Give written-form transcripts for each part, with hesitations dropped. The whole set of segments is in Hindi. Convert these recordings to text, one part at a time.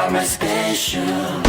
summer special.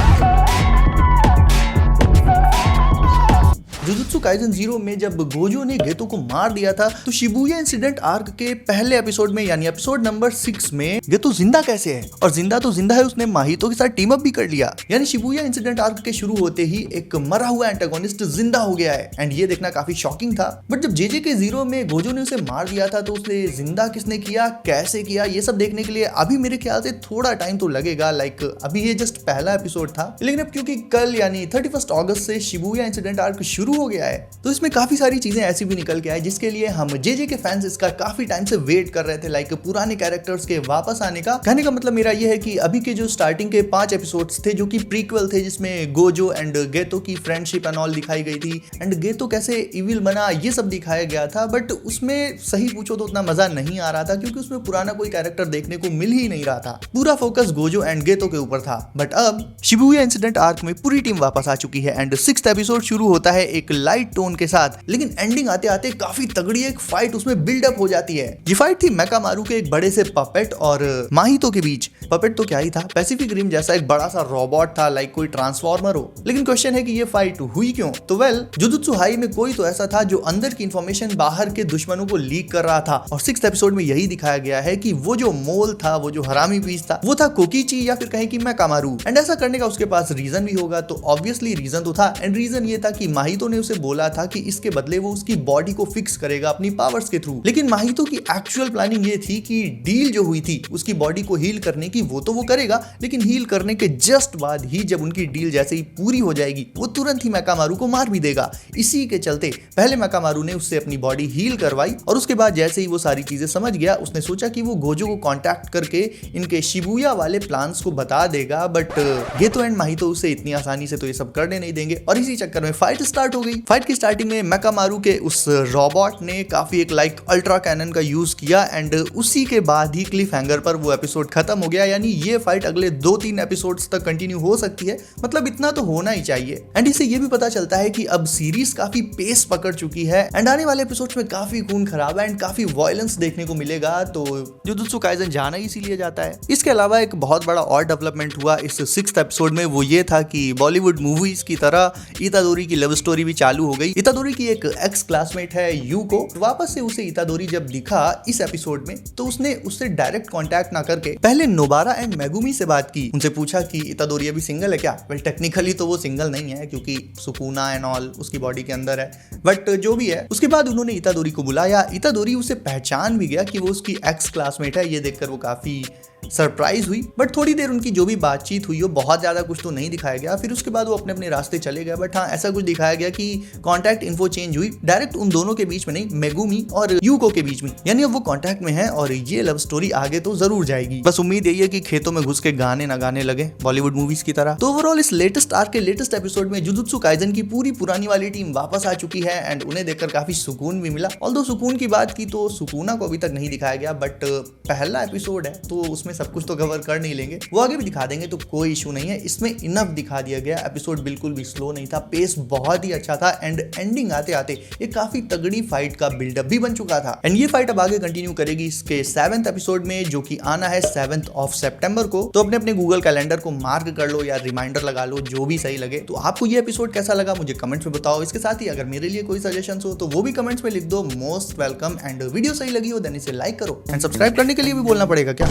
जुजुत्सु काइसेन 0 में जब गोजो ने गेतो को मार दिया था तो शिबुया इंसिडेंट आर्क के पहले एपिसोड में यानी एपिसोड नंबर 6 में गेतो जिंदा कैसे है, और जिंदा तो जिंदा है, उसने माहितो के साथ टीम अप भी कर लिया। यानी शिबुया इंसिडेंट आर्क के शुरू होते ही एक मरा हुआ एंटागोनिस्ट जिंदा हो गया है एंड ये देखना काफी शॉकिंग था। बट जब जेजे के 0 में गोजो ने उसे मार दिया था तो उसे जिंदा किसने किया, कैसे किया, ये सब देखने के लिए अभी मेरे ख्याल से थोड़ा टाइम तो लगेगा। लाइक अभी ये जस्ट पहला एपिसोड था, लेकिन अब क्योंकि कल यानी 31 अगस्त से शिबुया इंसिडेंट आर्क शुरू हो गया है तो इसमें काफी सारी चीजें ऐसी भी निकल के आई जिसके लिए हम जेजे के फैंस इसका काफी टाइम से वेट कर रहे थे। लाइक पुराने कैरेक्टर्स के वापस आने का। कहने का मतलब मेरा ये है कि अभी के जो स्टार्टिंग के 5 एपिसोड्स थे जो कि प्रीक्वल थे, जिसमें गोजो एंड गेतो की फ्रेंडशिप एंड ऑल दिखाई गई थी एंड गेतो कैसे इविल बना ये सब दिखाया गया था। बट उसमें सही पूछो तो उतना मजा नहीं आ रहा था क्योंकि उसमें पुराना कोई कैरेक्टर देखने को मिल ही नहीं रहा था। पूरा फोकस गोजो एंड गेतो के ऊपर था। बट अब शिबुया इंसिडेंट आर्क में पूरी टीम वापस आ चुकी है एंड 6th एपिसोड शुरू होता है एक लाइट टोन के साथ, लेकिन एंडिंग आते आते काफी तगड़ी एक फाइट उसमें बिल्डअप हो जाती है। ये फाइट थी मेकामारू के एक बड़े से पपेट और माहितो के बीच। पपेट तो क्या ही था, पैसिफिक रिम जैसा एक बड़ा सा रोबोट था, लाइक कोई ट्रांसफॉर्मर हो। लेकिन क्वेश्चन है कि ये फाइट हुई क्यों? तो वेल, जुजुत्सु हाई में कोई तो ऐसा था जो अंदर की इंफॉर्मेशन बाहर के दुश्मनों को लीक कर रहा था और 6th एपिसोड में यही दिखाया गया है कि वो जो मोल था, वो जो हरामी पीस था, वो था कोकीची या फिर कहें कि मेकामारू। एंड ऐसा करने का उसके पास रीजन भी होगा, तो ऑब्वियसली रीजन तो था। एंड रीजन ये था कि माहितो ने उसे बोला था कि इसके बदले वो उसकी बॉडी को फिक्स करेगा अपनी पावर्स के थ्रू। लेकिन माहितो की एक्चुअल प्लानिंग ये थी कि डील जो हुई थी उसकी बॉडी को हील करने की, वो तो वो करेगा, लेकिन हील करने के जस्ट बाद ही जब उनकी डील जैसे ही पूरी हो जाएगी वो तुरंत ही मेकामारू को मार भी देगा। इसी के चलते पहले मेकामारू ने उससे अपनी बॉडी हील करवाई और उसके बाद जैसे ही वो सारी चीजें समझ गया उसने सोचा कि वो गोजो को कांटेक्ट करके इनके शिबुया वाले प्लान्स को बता देगा। बट गेतो एंड माहितो उसे इतनी आसानी से तो ये सब करने नहीं देंगे और इसी चक्कर में फाइट स्टार्ट हो गई। फाइट की स्टार्टिंग में मेकामारू के उस रोबोट ने काफी एक लाइक अल्ट्रा कैनन का यूज किया एंड उसी के बाद ही क्लिफ हैंगर पर वो एपिसोड खत्म हो गया। यानी ये फाइट अगले 2-3 एपिसोड्स तक कंटिन्यू हो सकती है, मतलब इतना तो होना ही चाहिए। एंड इससे ये भी पता चलता है कि अब सीरीज काफी पेस पकड़ चुकी है एंड आने वाले एपिसोड्स में काफी खून खराबा एंड काफी वायलेंस देखने को मिलेगा, तो जुजुत्सु काइसेन जाना इसीलिए जाता है। इसके अलावा एक बहुत बड़ा और डेवलपमेंट हुआ इस 6th एपिसोड में, वो ये था कि बॉलीवुड मूवीज की तरह इतादोरी की लव स्टोरी भी चालू हो गई। इतादोरी की एक एक्स क्लासमेट है यूको, वापस से उसे इतादोरी जब दिखा इस एपिसोड में तो उसने उससे डायरेक्ट कांटेक्ट ना करके पहले नोबारा एंड मेगुमी से बात की। उनसे पूछा कि इतादोरी अभी सिंगल है क्या? वेल टेक्निकली तो वो सिंगल नहीं है क्योंकि सुकुना एंड ऑल उसकी बॉडी के अंदर है, बट जो भी है। उसके बाद उन्होंने इतादोरी को बुलाया। इतादोरी उसे पहचान भी गया कि वो उसकी एक्स क्लासमेट है। ये देखकर वो काफी सरप्राइज हुई। बट थोड़ी देर उनकी जो भी बातचीत हुई वो बहुत ज्यादा कुछ तो नहीं दिखाया गया। फिर उसके बाद वो अपने अपने रास्ते चले गए। बट हाँ, ऐसा कुछ दिखाया गया कि कांटेक्ट इन्फो चेंज हुई, डायरेक्ट उन दोनों के बीच में नहीं, मेगुमी और यूको के बीच में। यानी अब वो कांटेक्ट में है और ये लव स्टोरी आगे तो जरूर जाएगी। बस उम्मीद यही है कि खेतों में घुस के गाने ना गाने लगे बॉलीवुड मूवीज की तरह। तो ओवरऑल इस लेटेस्ट आर्क के लेटेस्ट एपिसोड में जुजुत्सु काइसेन की पूरी पुरानी वाली टीम वापस आ चुकी है एंड उन्हें देखकर काफी सुकून भी मिला। ऑल्दो सुकून की बात की तो सुकुना को अभी तक नहीं दिखाया गया, बट पहला एपिसोड है तो उसमें सब कुछ तो कवर कर नहीं लेंगे, वो आगे भी दिखा देंगे तो कोई इशू नहीं है। इसमें इनफ दिखा दिया गया। एपिसोड बिल्कुल भी स्लो नहीं था, पेस बहुत ही अच्छा था एंड एंडिंग आते आते एक काफी तगड़ी फाइट का बिल्डअप भी बन चुका था। एंड ये फाइट अब आगे कंटिन्यू करेगी इसके 7th एपिसोड में, जो कि आना है 7th सितंबर को। तो अपने अपने गूगल कैलेंडर को मार्क कर लो या रिमाइंडर लगा लो, जो भी सही लगे। तो आपको ये एपिसोड कैसा लगा मुझे कमेंट्स में बताओ। इसके साथ ही अगर मेरे लिए कोई सजेशन हो तो वो भी कमेंट्स में लिख दो, मोस्ट वेलकम। एंड वीडियो सही लगी हो देन इसे लाइक करो एंड सब्सक्राइब करने के लिए भी बोलना पड़ेगा क्या?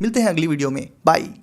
मिलते हैं अगली वीडियो में, बाय।